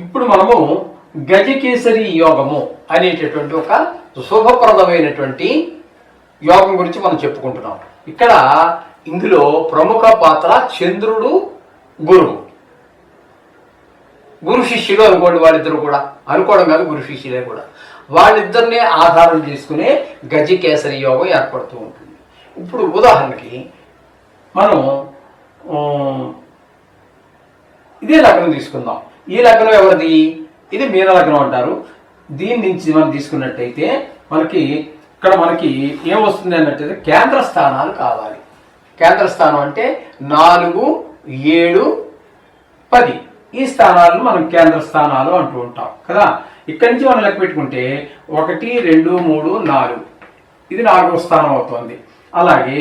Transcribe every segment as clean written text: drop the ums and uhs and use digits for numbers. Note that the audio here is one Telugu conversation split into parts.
ఇప్పుడు మనము గజకేసరి యోగము అనేటటువంటి ఒక శుభప్రదమైనటువంటి యోగం గురించి మనం చెప్పుకుంటున్నాం. ఇక్కడ ఇందులో ప్రముఖ పాత్ర చంద్రుడు, గురు శిష్యులు అనుకోండి. వాళ్ళిద్దరు కూడా అనుకోవడం కాదు, గురు శిష్యులే కూడా. వాళ్ళిద్దరినే ఆధారం చేసుకునే గజకేసరి యోగం ఏర్పడుతూ ఉంటుంది. ఇప్పుడు ఉదాహరణకి మనం ఇదే లగ్నం తీసుకుందాం. ఈ లగ్నం ఎవరిది? ఇది మీన లగ్నం అంటారు. దీని నుంచి మనం తీసుకున్నట్టయితే మనకి ఏమొస్తుంది అన్నట్టయితే కేంద్ర స్థానాలు కావాలి. కేంద్ర స్థానం అంటే 4, 7, 10 ఈ స్థానాలను మనం కేంద్ర స్థానాలు అంటూ ఉంటాం కదా. ఇక్కడి నుంచి మనం లెక్క పెట్టుకుంటే 1, 2, 3, 4 ఇది 4వ స్థానం అవుతుంది. అలాగే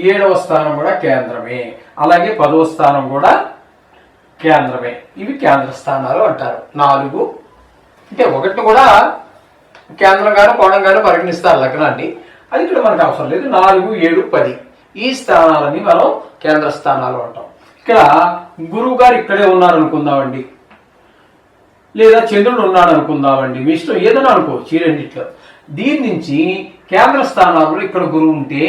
7వ స్థానం కూడా కేంద్రమే, అలాగే 10వ స్థానం కూడా కేంద్రమే. ఇవి కేంద్ర స్థానాలు అంటారు. 4 అంటే 1 కూడా కేంద్రంగాను కోణంగాను పరిగణిస్తారు లగ్నాన్ని. అది ఇక్కడ మనకు అవసరం లేదు. 4, 7, 10 ఈ స్థానాలని మనం కేంద్ర స్థానాలు అంటాం. ఇక్కడ గురువు గారు ఇక్కడే ఉన్నారనుకుందామండి, లేదా చంద్రుడు ఉన్నాడు అనుకుందామండి. మీ ఇష్టం ఏదైనా అనుకోవచ్చు ఈ రెండిట్లో. దీని నుంచి కేంద్ర స్థానాల్లో ఇక్కడ గురువు ఉంటే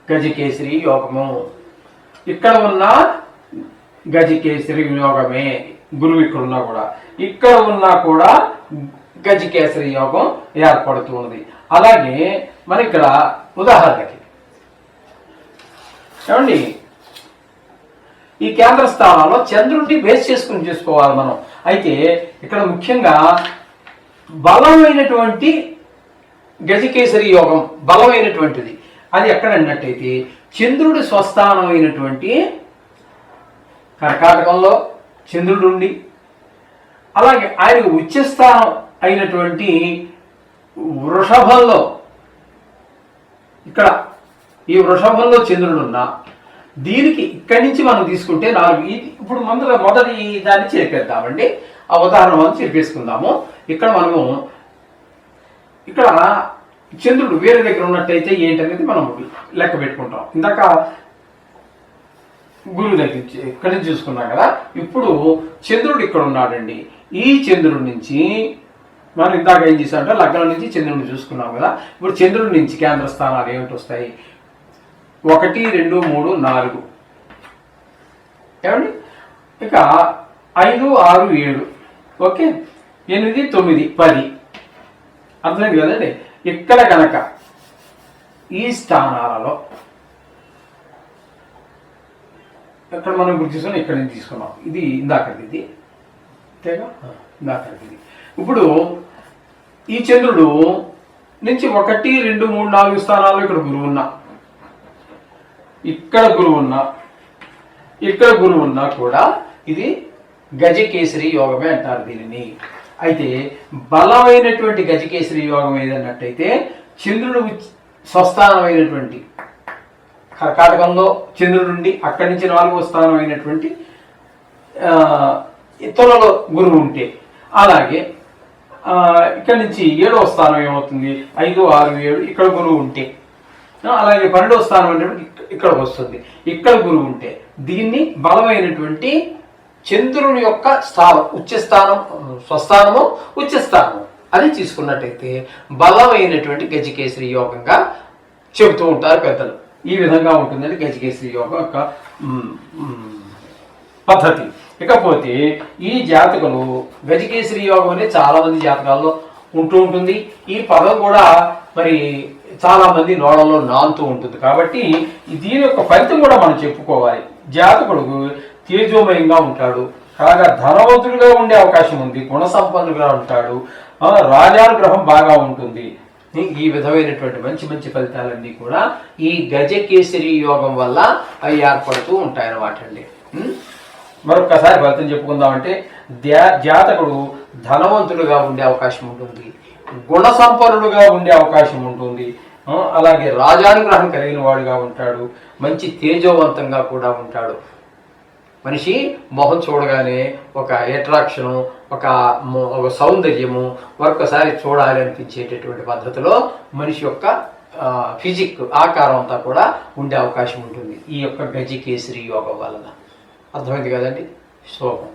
గజకేసరి యోగము, ఇక్కడ ఉన్న గజకేసరి యోగమే. గురువు ఇక్కడ ఉన్నా కూడా, ఇక్కడ ఉన్నా కూడా గజకేసరి యోగం ఏర్పడుతున్నది. అలాగే మన ఇక్కడ ఉదాహరణకి ఏమండి, ఈ కేంద్ర స్థానాల్లో చంద్రుడిని బేస్ చేసుకుని చేసుకోవాలి మనం. అయితే ఇక్కడ ముఖ్యంగా బలమైనటువంటి గజకేసరి యోగం బలమైనటువంటిది. అది ఎక్కడ అన్నట్టయితే చంద్రుడి స్వస్థానమైనటువంటి కర్కాటకంలో చంద్రుడు ఉండి, అలాగే ఆయన ఉచ్చస్థానం అయినటువంటి వృషభంలో, ఇక్కడ ఈ వృషభంలో చంద్రుడు ఉన్నా, దీనికి ఇక్కడి నుంచి మనం తీసుకుంటే 4. ఇప్పుడు మొదటి దాన్ని చేర్పేద్దామండి. ఆ ఉదాహరణ మనం చేర్పేసుకుందాము. ఇక్కడ మనము ఇక్కడ చంద్రుడు వేరే దగ్గర ఉన్నట్టయితే ఏంటనేది మనం లెక్క పెట్టుకుంటాం. ఇందాక గురువు దగ్గర ఇక్కడి నుంచి చూసుకున్నాం కదా. ఇప్పుడు చంద్రుడు ఇక్కడ ఉన్నాడండి. ఈ చంద్రుడి నుంచి మనం ఇందాక ఏం చేసామంటే లగ్నం నుంచి చంద్రుడిని చూసుకున్నాం కదా. ఇప్పుడు చంద్రుడి నుంచి కేంద్ర స్థానాలు ఏమిటి వస్తాయి? 1, 2, 3, 4 ఏమండి. ఇక 5, 6, 7 ఓకే, 8, 9, 10 అర్థమైంది కదండి. ఇక్కడ కనుక ఈ స్థానాలలో ఇక్కడ మనం ఇప్పుడు తీసుకున్నాం, ఇక్కడ నుంచి తీసుకున్నాం. ఇది ఇందాకది, ఇది అంతేగా, ఇందాకది. ఇప్పుడు ఈ చంద్రుడు నుంచి 1, 2, 3, 4 స్థానాల్లో ఇక్కడ గురువు ఉన్నా, ఇక్కడ గురువు ఉన్నా, ఇక్కడ గురువు ఉన్నా కూడా ఇది గజకేసరి యోగమే అంటారు దీనిని. అయితే బలమైనటువంటి గజకేసరి యోగం ఏదన్నట్టయితే చంద్రుడు స్వస్థానమైనటువంటి కర్కాటకంలో చంద్రుడు ఉండి, అక్కడి నుంచి 4వ స్థానం అయినటువంటి తులలో గురువు ఉంటే, అలాగే ఇక్కడి నుంచి 7వ స్థానం ఏమవుతుంది? 5, 6, 7 ఇక్కడ గురువు ఉంటే, అలాగే 12వ స్థానం అంటే ఇక్కడ వస్తుంది. ఇక్కడ గురువు ఉంటే దీన్ని బలమైనటువంటి చంద్రుని యొక్క స్థానం, ఉచ్చస్థానం, స్వస్థానము, ఉచ్చస్థానము అది తీసుకున్నట్టయితే బలమైనటువంటి గజకేసరి యోగంగా చెబుతూ ఉంటారు పెద్దలు. ఈ విధంగా ఉంటుందండి గజకేసరి యోగం యొక్క పద్ధతి. ఇకపోతే ఈ జాతకులు గజకేసరి యోగం అనేది చాలా మంది జాతకాల్లో ఉంటూ ఉంటుంది. ఈ పదం కూడా మరి చాలా మంది నోడల్లో నానుతూ ఉంటుంది. కాబట్టి దీని యొక్క ఫలితం కూడా మనం చెప్పుకోవాలి. జాతకుడు తేజోమయంగా ఉంటాడు, కాగా ధనవంతుడిగా ఉండే అవకాశం ఉంది, గుణ సంపన్నుగా ఉంటాడు, రాజానుగ్రహం బాగా ఉంటుంది. ఈ విధమైనటువంటి మంచి మంచి ఫలితాలన్నీ కూడా ఈ గజకేసరి యోగం వల్ల అవి ఏర్పడుతూ ఉంటాయన్నమాట అండి. మరొకసారి ఫలితం చెప్పుకుందామంటే జాతకుడు ధనవంతుడుగా ఉండే అవకాశం ఉంటుంది, గుణ సంపన్నుడుగా ఉండే అవకాశం ఉంటుంది, అలాగే రాజానుగ్రహం కలిగిన వాడుగా ఉంటాడు, మంచి తేజోవంతంగా కూడా ఉంటాడు. మనిషి మొహం చూడగానే ఒక అట్రాక్షను, ఒక సౌందర్యము, మరొకసారి చూడాలి అనిపించేటటువంటి పద్ధతిలో మనిషి యొక్క ఫిజిక్ ఆకారం అంతా కూడా ఉండే అవకాశం ఉంటుంది ఈ యొక్క గజకేసరి యోగం వలన. అర్థమైంది కదండి. శోభం.